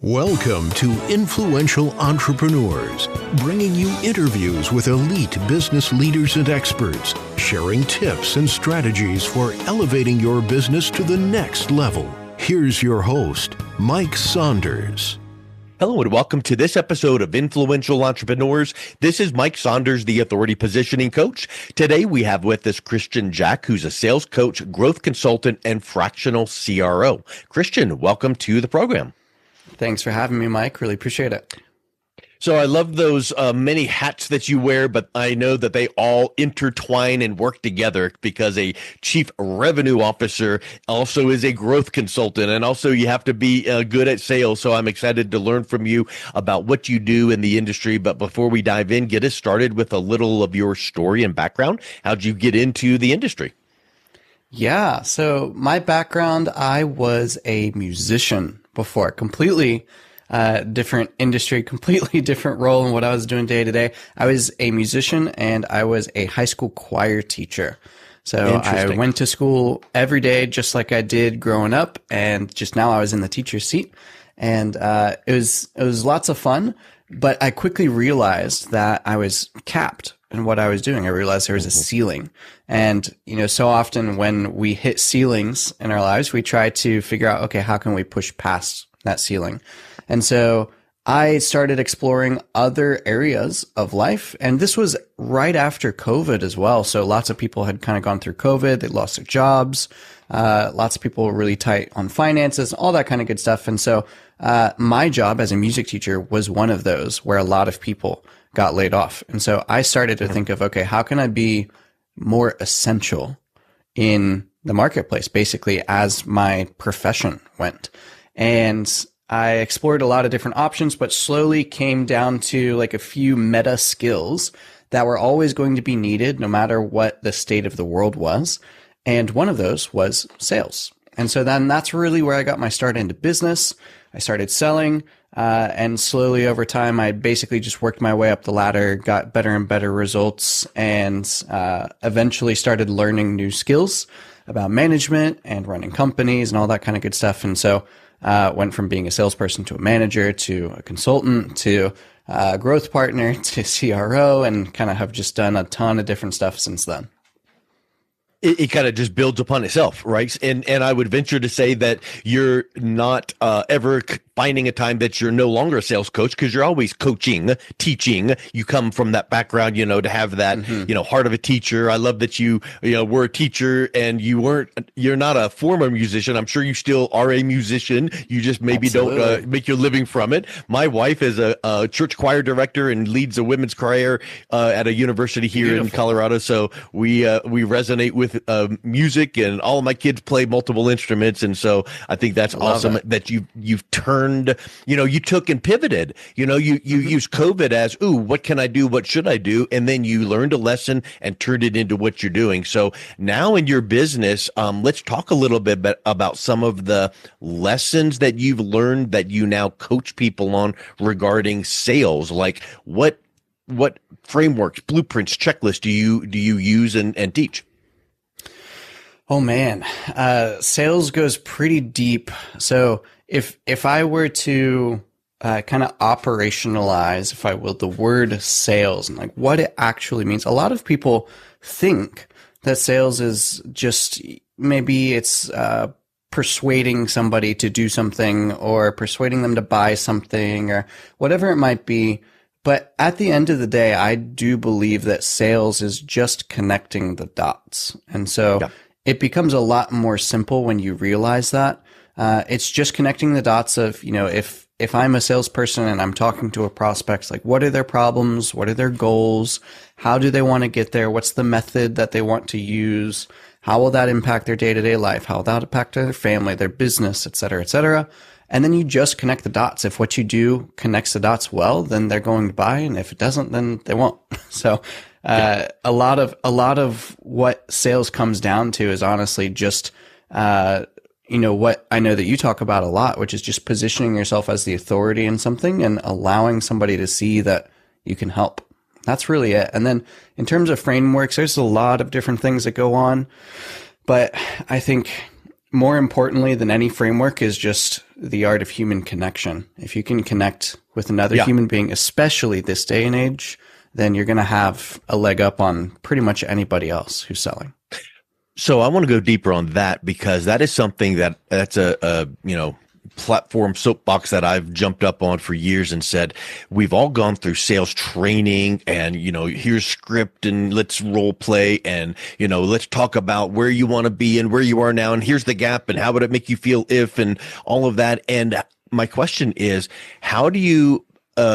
Welcome to Influential Entrepreneurs, bringing you interviews with elite business leaders and experts, sharing tips and strategies for elevating your business to the next level. Here's your host, Mike Saunders. Hello and welcome to this episode of Influential Entrepreneurs. This is Mike Saunders, the Authority Positioning Coach. Today we have with us Christian Jack, who's a sales coach, growth consultant, and fractional CRO. Christian, welcome to the program. Thanks for having me, Mike. Really appreciate it. So I love those many hats that you wear, but I know that they all intertwine and work together because a chief revenue officer also is a growth consultant, and also you have to be good at sales. So I'm excited to learn from you about what you do in the industry. But before we dive in, get us started with a little of your story and background. How'd you get into the industry? Yeah, so my background, I was a musician before, completely different industry, completely different role in what I was doing day to day. I was a musician and I was a high school choir teacher. So I went to school every day, just like I did growing up. And just now I was in the teacher's seat, and it was lots of fun. But I quickly realized that I was capped in what I was doing. I realized there was a ceiling. And, so often when we hit ceilings in our lives, we try to figure out, okay, how can we push past that ceiling? And so I started exploring other areas of life. And this was right after COVID as well. So lots of people had kind of gone through COVID. They lost their jobs. Lots of people were really tight on finances, all that kind of good stuff. And so my job as a music teacher was one of those where a lot of people got laid off. And so I started to think of, okay, how can I be more essential in the marketplace, basically, as my profession went? And I explored a lot of different options, but slowly came down to like a few meta skills that were always going to be needed no matter what the state of the world was. And one of those was sales. And so then that's really where I got my start into business. I started selling, and slowly over time, I basically just worked my way up the ladder, got better and better results, and eventually started learning new skills about management and running companies and all that kind of good stuff. And so went from being a salesperson to a manager to a consultant to a growth partner to CRO, and kind of have just done a ton of different stuff since then. It kind of just builds upon itself, right? And I would venture to say that you're not ever finding a time that you're no longer a sales coach, because you're always coaching, teaching. You come from that background, to have that, heart of a teacher. I love that you were a teacher, and you're not a former musician. I'm sure you still are a musician. You just maybe don't make your living from it. My wife is a church choir director and leads a women's choir at a university here in Colorado. So we resonate with music, and all of my kids play multiple instruments. And so I think that's awesome that you've turned, you took and pivoted, you use COVID as, what can I do? What should I do? And then you learned a lesson and turned it into what you're doing. So now in your business, let's talk a little bit about some of the lessons that you've learned that you now coach people on regarding sales. Like what frameworks, blueprints, checklists do you use and teach? Oh man, sales goes pretty deep. So if I were to kind of operationalize, if I will, the word sales and like what it actually means, a lot of people think that sales is just maybe it's persuading somebody to do something or persuading them to buy something or whatever it might be. But at the end of the day, I do believe that sales is just connecting the dots. And so it becomes a lot more simple when you realize that. It's just connecting the dots of, if I'm a salesperson and I'm talking to a prospect, like what are their problems? What are their goals? How do they want to get there? What's the method that they want to use? How will that impact their day-to-day life? How will that impact their family, their business, et cetera, et cetera? And then you just connect the dots. If what you do connects the dots well, then they're going to buy. And if it doesn't, then they won't. So a lot of what sales comes down to is honestly just, what I know that you talk about a lot, which is just positioning yourself as the authority in something and allowing somebody to see that you can help. That's really it. And then in terms of frameworks, there's a lot of different things that go on, but I think more importantly than any framework is just the art of human connection. If you can connect with another human being, especially this day and age, then you're going to have a leg up on pretty much anybody else who's selling. So I want to go deeper on that, because that is something that's a platform soapbox that I've jumped up on for years and said, we've all gone through sales training and, here's script and let's role play and, let's talk about where you want to be and where you are now. And here's the gap and how would it make you feel if, and all of that. And my question is, how do you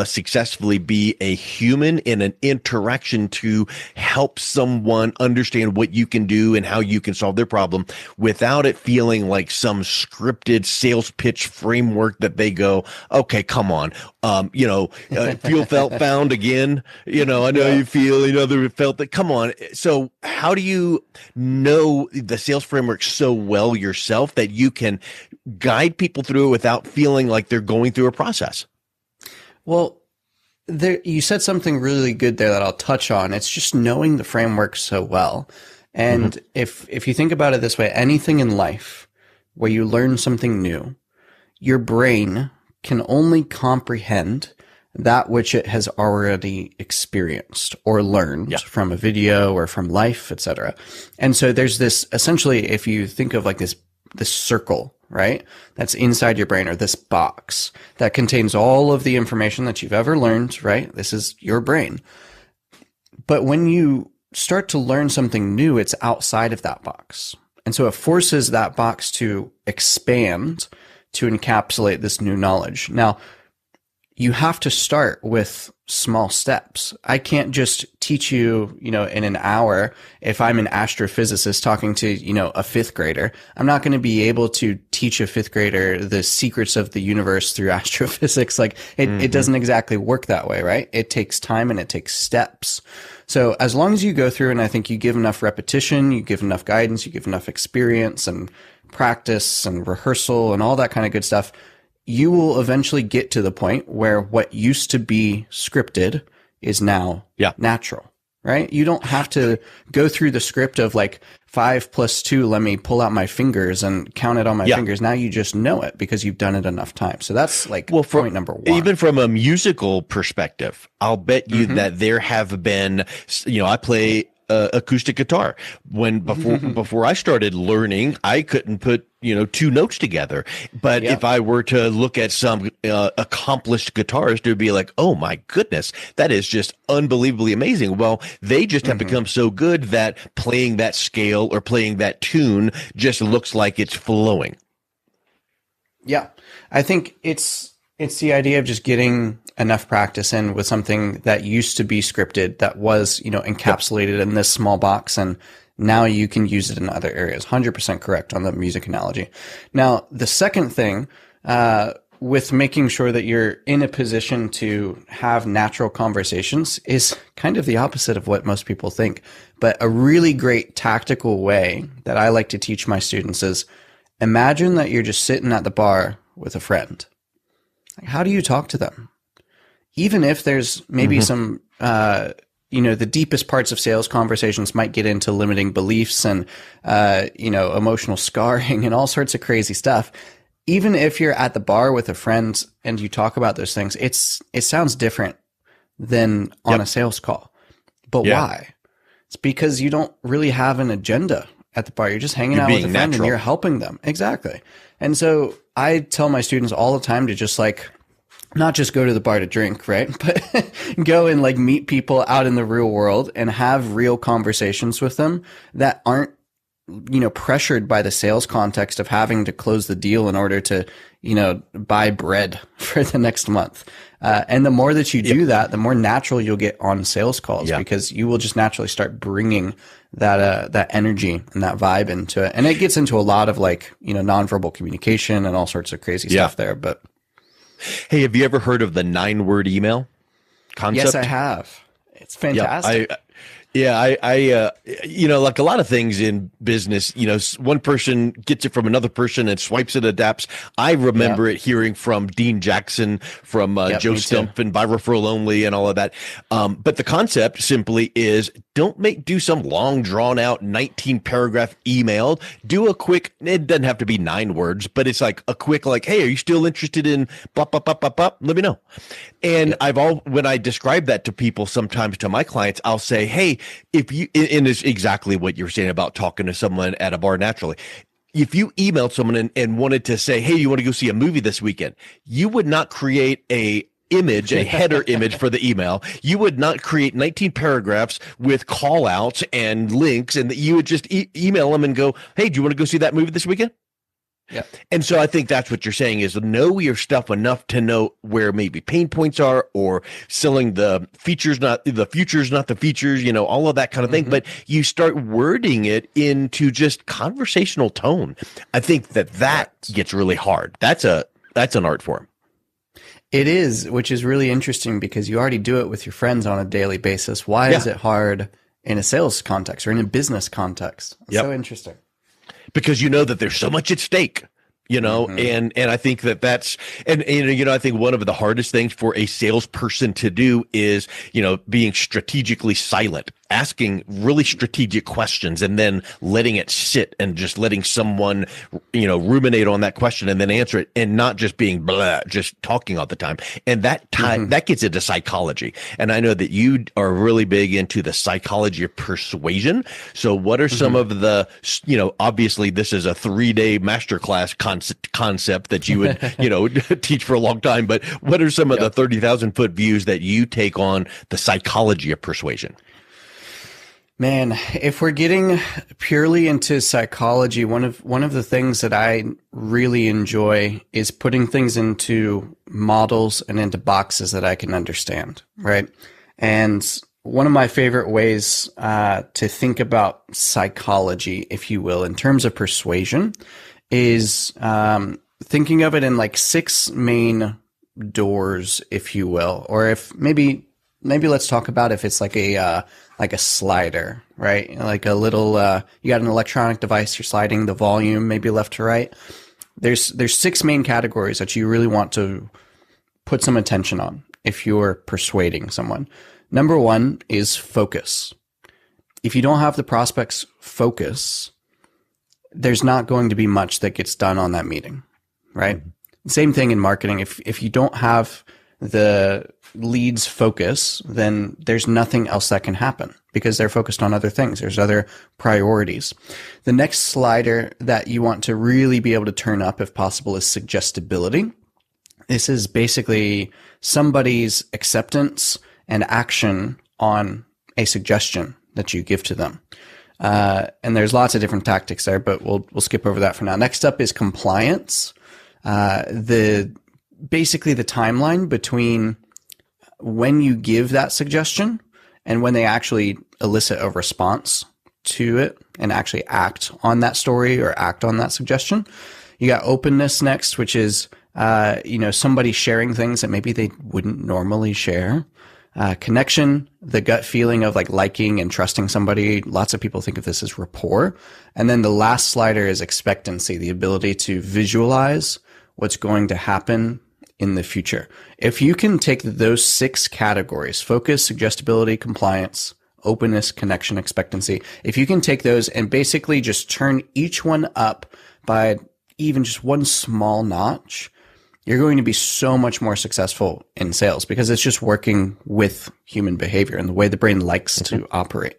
successfully be a human in an interaction to help someone understand what you can do and how you can solve their problem without it feeling like some scripted sales pitch framework that they go, okay, come on. Feel, felt, found again. I know you feel, they felt that. Come on. So how do you know the sales framework so well yourself that you can guide people through it without feeling like they're going through a process? Well, you said something really good there that I'll touch on. It's just knowing the framework so well. And if you think about it this way, anything in life where you learn something new, your brain can only comprehend that which it has already experienced or learned from a video or from life, etc. And so there's this, essentially, if you think of like this circle, right? That's inside your brain, or this box that contains all of the information that you've ever learned, right? This is your brain. But when you start to learn something new, it's outside of that box. And so it forces that box to expand to encapsulate this new knowledge. Now, you have to start with small steps. I can't just teach you, in an hour. If I'm an astrophysicist talking to, a fifth grader, I'm not going to be able to teach a fifth grader the secrets of the universe through astrophysics. Like it doesn't exactly work that way, right? It takes time and it takes steps. So as long as you go through, and I think you give enough repetition, you give enough guidance, you give enough experience and practice and rehearsal and all that kind of good stuff, you will eventually get to the point where what used to be scripted is now natural, right? You don't have to go through the script of like 5 + 2. Let me pull out my fingers and count it on my fingers. Now you just know it because you've done it enough times. So that's like point number one. Even from a musical perspective, I'll bet you that there have been, I play acoustic guitar. Before I started learning, I couldn't put two notes together. But if I were to look at some accomplished guitarist, it would be like, oh my goodness, that is just unbelievably amazing. Well, they just have become so good that playing that scale or playing that tune just looks like it's flowing. Yeah, I think it's the idea of just getting enough practice in with something that used to be scripted, that was, encapsulated in this small box, and now you can use it in other areas. 100% correct on the music analogy. Now, the second thing, with making sure that you're in a position to have natural conversations is kind of the opposite of what most people think. But a really great tactical way that I like to teach my students is, imagine that you're just sitting at the bar with a friend. How do you talk to them? Even if there's maybe some, the deepest parts of sales conversations might get into limiting beliefs and, emotional scarring and all sorts of crazy stuff. Even if you're at the bar with a friend and you talk about those things, it sounds different than on a sales call. But why? It's because you don't really have an agenda at the bar. You're just hanging out with a friend and you're helping them. Exactly. And so I tell my students all the time to just not just go to the bar to drink, right? But go and meet people out in the real world and have real conversations with them that aren't, pressured by the sales context of having to close the deal in order to, buy bread for the next month. And the more that you do that, the more natural you'll get on sales calls because you will just naturally start bringing that energy and that vibe into it. And it gets into a lot of nonverbal communication and all sorts of crazy stuff there. But hey, have you ever heard of the 9-word email concept? Yes, I have. It's fantastic. Yeah, like a lot of things in business, one person gets it from another person and swipes it, adapts. I remember it hearing from Dean Jackson, from Joe Stumpf and By Referral Only and all of that. But the concept simply is don't do some long drawn out 19 paragraph email. Do a quick, it doesn't have to be 9 words, but it's like a quick, like, hey, are you still interested in bop, bop, bop, bop, bop? Let me know. And when I describe that to people, sometimes to my clients, I'll say, hey, if you, and it's exactly what you're saying about talking to someone at a bar naturally. If you emailed someone and wanted to say, hey, you want to go see a movie this weekend, you would not create a header image for the email. You would not create 19 paragraphs with call outs and links, and you would just email them and go, hey, do you want to go see that movie this weekend? Yeah. And so I think that's what you're saying is know your stuff enough to know where maybe pain points are, or selling the features, not the futures, not the features, all of that kind of thing. But you start wording it into just conversational tone. I think that gets really hard. That's an art form. It is, which is really interesting because you already do it with your friends on a daily basis. Why is it hard in a sales context or in a business context? It's so interesting. Because you know that there's so much at stake, and I think that's, and I think one of the hardest things for a salesperson to do is, being strategically silent, asking really strategic questions and then letting it sit and just letting someone, ruminate on that question and then answer it, and not just being blah, just talking all the time. And that that gets into psychology. And I know that you are really big into the psychology of persuasion. So what are some of the, obviously this is a 3-day masterclass concept that you would, teach for a long time, but what are some of the 30,000 foot views that you take on the psychology of persuasion? Man, if we're getting purely into psychology, one of the things that I really enjoy is putting things into models and into boxes that I can understand, right? And one of my favorite ways to think about psychology, if you will, in terms of persuasion, is thinking of it in like 6 main doors, if you will, or if maybe let's talk about if it's like a slider, right? Like a little, you got an electronic device, you're sliding the volume, maybe left to right. There's 6 main categories that you really want to put some attention on if you're persuading someone. Number 1 is focus. If you don't have the prospect's focus, there's not going to be much that gets done on that meeting, right? Same thing in marketing. If you don't have the lead's focus, then there's nothing else that can happen because they're focused on other things. There's other priorities. The next slider that you want to really be able to turn up, if possible, is suggestibility. This is basically somebody's acceptance and action on a suggestion that you give to them. And there's lots of different tactics there, but we'll skip over that for now. Next up is compliance. Basically the timeline between when you give that suggestion and when they actually elicit a response to it and actually act on that story or act on that suggestion. You got openness next, which is, somebody sharing things that maybe they wouldn't normally share. Connection, the gut feeling of like liking and trusting somebody. Lots of people think of this as rapport. And then the last slider is expectancy, the ability to visualize what's going to happen in the future. If you can take those 6 categories, focus, suggestibility, compliance, openness, connection, expectancy, if you can take those and basically just turn each one up by even just one small notch, you're going to be so much more successful in sales because it's just working with human behavior and the way the brain likes to operate.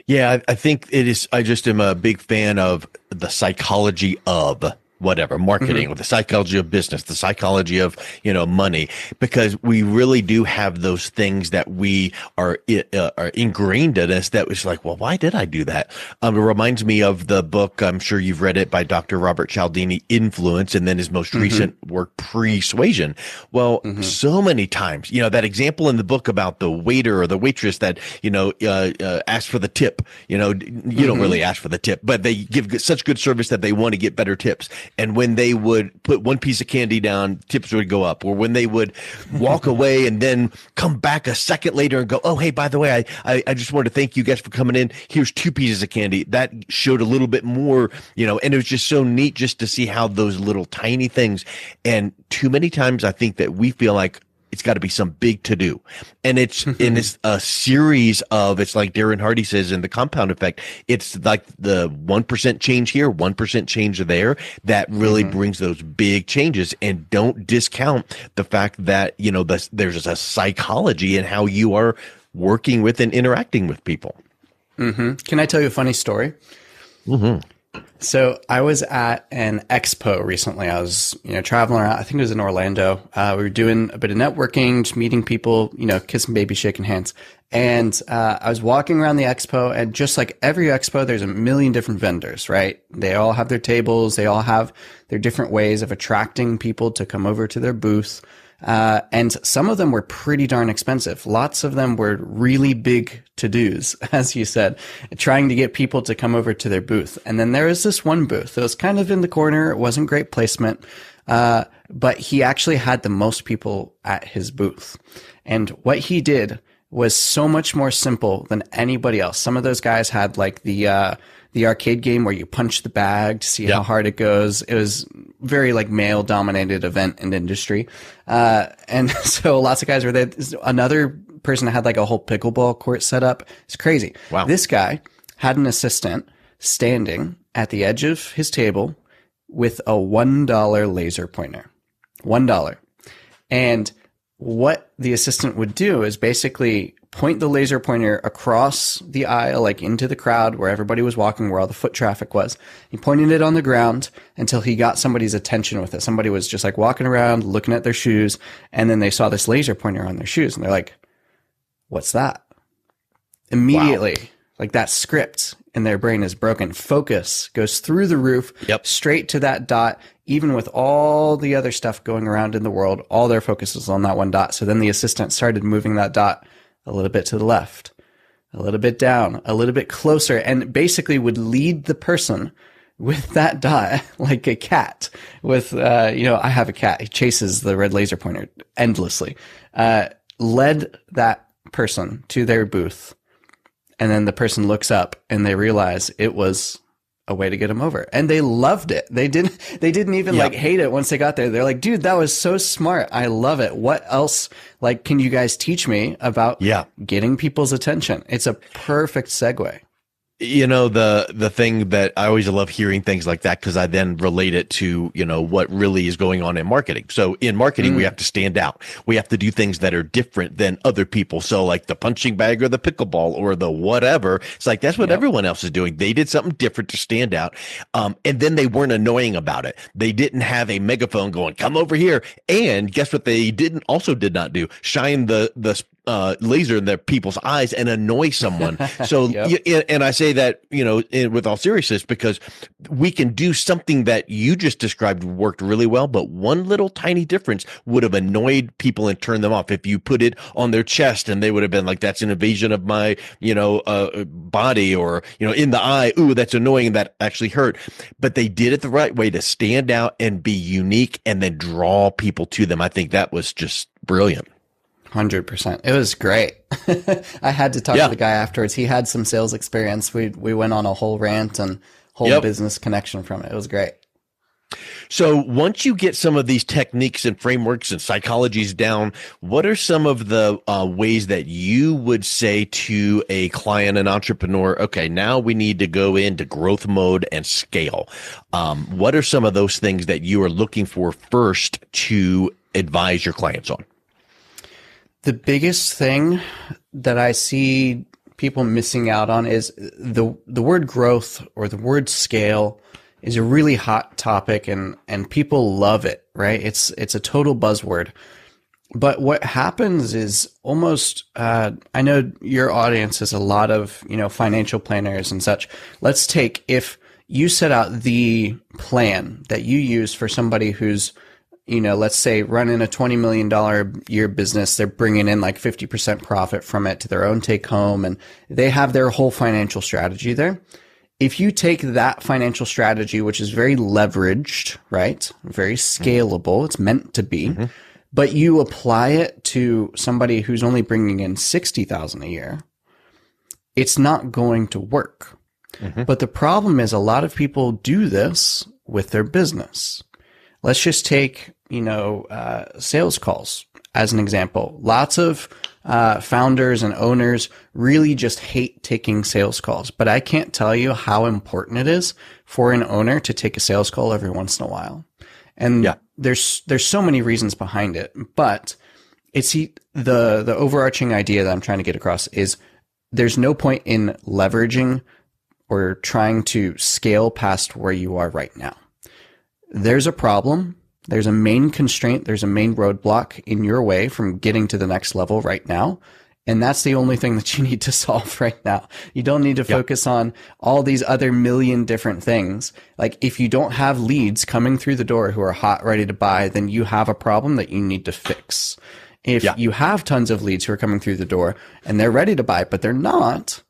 Yeah, I think it is. I just am a big fan of the psychology of whatever, marketing, or the psychology of business, the psychology of, money, because we really do have those things that we are ingrained in us that was like, well, why did I do that? It reminds me of the book, I'm sure you've read it, by Dr. Robert Cialdini, Influence, and then his most recent work, Persuasion. Well, so many times, that example in the book about the waiter or the waitress that, asked for the tip, you don't really ask for the tip, but they give such good service that they want to get better tips. And when they would put one piece of candy down, tips would go up. Or when they would walk away and then come back a second later and go, oh, hey, by the way, I just wanted to thank you guys for coming in. Here's 2 pieces of candy. That showed a little bit more, and it was just so neat just to see how those little tiny things. And too many times I think that we feel like it's got to be some big to do. And it's a series of, it's like Darren Hardy says in The Compound Effect, it's like the 1% change here, 1% change there that really brings those big changes. And don't discount the fact that, there's a psychology in how you are working with and interacting with people. Can I tell you a funny story? So I was at an expo recently. I was, traveling around. I think it was in Orlando. We were doing a bit of networking, just meeting people, kissing babies, shaking hands. And I was walking around the expo, and just like every expo, there's a million different vendors, right? They all have their tables. They all have their different ways of attracting people to come over to their booth. And some of them were pretty darn expensive. Lots of them were really big to-dos, as you said, trying to get people to come over to their booth. And then there was this one booth that was kind of in the corner. It wasn't great placement. But he actually had the most people at his booth. And what he did was so much more simple than anybody else. Some of those guys had like the arcade game where you punch the bag to see how hard it goes. It was very like male dominated event and industry. And so lots of guys were there. Another person had like a whole pickleball court set up. It's crazy. Wow. This guy had an assistant standing at the edge of his table with a $1 laser pointer. $1. And what the assistant would do is basically point the laser pointer across the aisle, like into the crowd where everybody was walking, where all the foot traffic was. He pointed it on the ground until he got somebody's attention with it. Somebody was just like walking around, looking at their shoes, and then they saw this laser pointer on their shoes, and they're like, what's that? Immediately, like that script in their brain is broken. Focus goes through the roof, straight to that dot. Even with all the other stuff going around in the world, all their focus is on that one dot. So then the assistant started moving that dot a little bit to the left, a little bit down, a little bit closer, and basically would lead the person with that dot like a cat with, I have a cat. He chases the red laser pointer endlessly, led that person to their booth. And then the person looks up and they realize it was a way to get them over. And they loved it. They didn't even like hate it once they got there. They're like, dude, that was so smart. I love it. What else can you guys teach me about getting people's attention? It's a perfect segue. The thing that I always love hearing things like that, because I then relate it to, what really is going on in marketing. So in marketing, we have to stand out. We have to do things that are different than other people. So like the punching bag or the pickleball or the whatever, it's like, that's what everyone else is doing. They did something different to stand out. And then they weren't annoying about it. They didn't have a megaphone going, come over here. And guess what they did not do? Shine the laser in their people's eyes and annoy someone. So, and I say that, with all seriousness, because we can do something that you just described worked really well, but one little tiny difference would have annoyed people and turned them off. If you put it on their chest and they would have been like, that's an invasion of my, body, or, in the eye. Ooh, that's annoying. And that actually hurt. But they did it the right way to stand out and be unique and then draw people to them. I think that was just brilliant. 100%. It was great. I had to talk to the guy afterwards. He had some sales experience. We went on a whole rant and whole business connection from it. It was great. So once you get some of these techniques and frameworks and psychologies down, what are some of the ways that you would say to a client, an entrepreneur, okay, now we need to go into growth mode and scale? What are some of those things that you are looking for first to advise your clients on? The biggest thing that I see people missing out on is the word growth or the word scale is a really hot topic, and people love it, right? It's a total buzzword. But what happens is almost, I know your audience is a lot of, financial planners and such. Let's take, if you set out the plan that you use for somebody who's, let's say running a $20 million year business, they're bringing in like 50% profit from it to their own take home, and they have their whole financial strategy there. if you take that financial strategy, which is very leveraged, right? Very scalable, it's meant to be, but you apply it to somebody who's only bringing in 60,000 a year, it's not going to work. But the problem is a lot of people do this with their business. Let's just take, sales calls as an example. Lots of founders and owners really just hate taking sales calls, but I can't tell you how important it is for an owner to take a sales call every once in a while. And there's so many reasons behind it, but it's the overarching idea that I'm trying to get across is there's no point in leveraging or trying to scale past where you are right now. There's a problem. There's a main constraint. There's a main roadblock in your way from getting to the next level right now. And that's the only thing that you need to solve right now. You don't need to focus on all these other million different things. Like if you don't have leads coming through the door who are hot, ready to buy, then you have a problem that you need to fix. If you have tons of leads who are coming through the door and they're ready to buy, but they're not,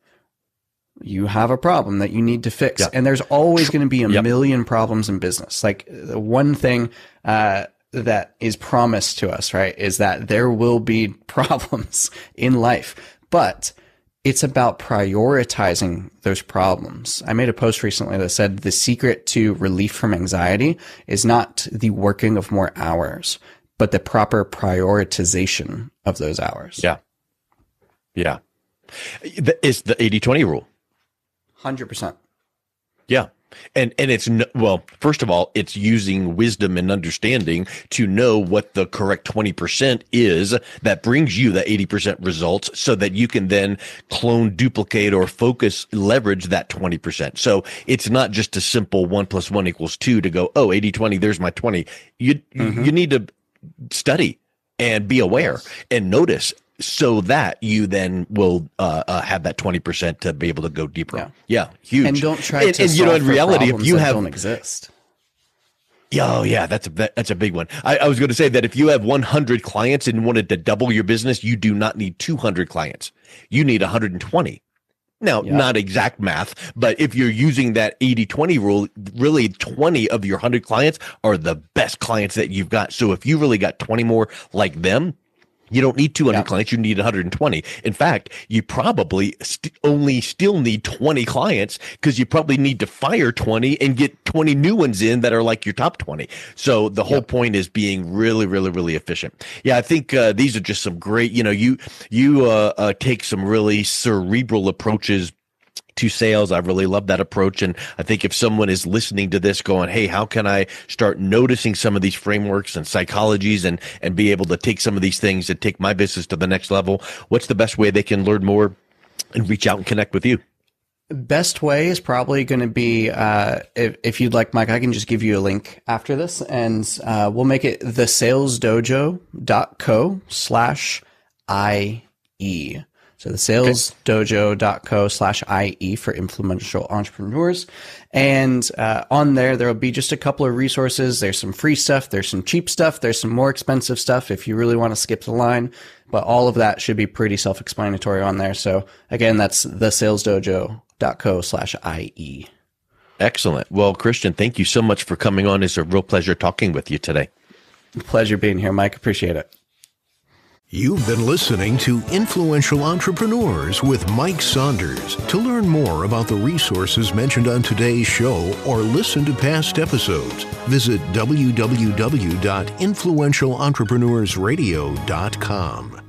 you have a problem that you need to fix. And there's always going to be a million problems in business. Like the one thing that is promised to us, right, is that there will be problems in life, but it's about prioritizing those problems. I made a post recently that said the secret to relief from anxiety is not the working of more hours, but the proper prioritization of those hours. Yeah. It's the 80-20 rule. 100%. Yeah. And it's, well, first of all, it's using wisdom and understanding to know what the correct 20% is that brings you the 80% results so that you can then clone, duplicate, or focus, leverage that 20%. So it's not just a simple 1 + 1 = 2 to go, 80-20, there's my 20. You need to study and be aware and notice, so that you then will have that 20% to be able to go deeper. Yeah, huge. And don't try to solve in reality, if you have don't exist. That's a big one. I was going to say that if you have 100 clients and wanted to double your business, you do not need 200 clients. You need 120. Now, not exact math, but if you're using that 80-20 rule, really 20 of your 100 clients are the best clients that you've got. So if you really got 20 more like them, you don't need 200 clients. You need 120. In fact, you probably still need 20 clients because you probably need to fire 20 and get 20 new ones in that are like your top 20. So the whole point is being really, really, really efficient. Yeah, I think these are just some great, you take some really cerebral approaches to sales. I really love that approach. And I think if someone is listening to this going, hey, how can I start noticing some of these frameworks and psychologies and be able to take some of these things and take my business to the next level? What's the best way they can learn more and reach out and connect with you? Best way is probably going to be, if you'd like, Mike, I can just give you a link after this and we'll make it thesalesdojo.co/IE. So the salesdojo.co/IE for influential entrepreneurs. And on there'll be just a couple of resources. There's some free stuff. There's some cheap stuff. There's some more expensive stuff if you really want to skip the line. But all of that should be pretty self-explanatory on there. So again, that's thesalesdojo.co/IE. Excellent. Well, Christian, thank you so much for coming on. It's a real pleasure talking with you today. Pleasure being here, Mike. Appreciate it. You've been listening to Influential Entrepreneurs with Mike Saunders. To learn more about the resources mentioned on today's show or listen to past episodes, visit www.influentialentrepreneursradio.com.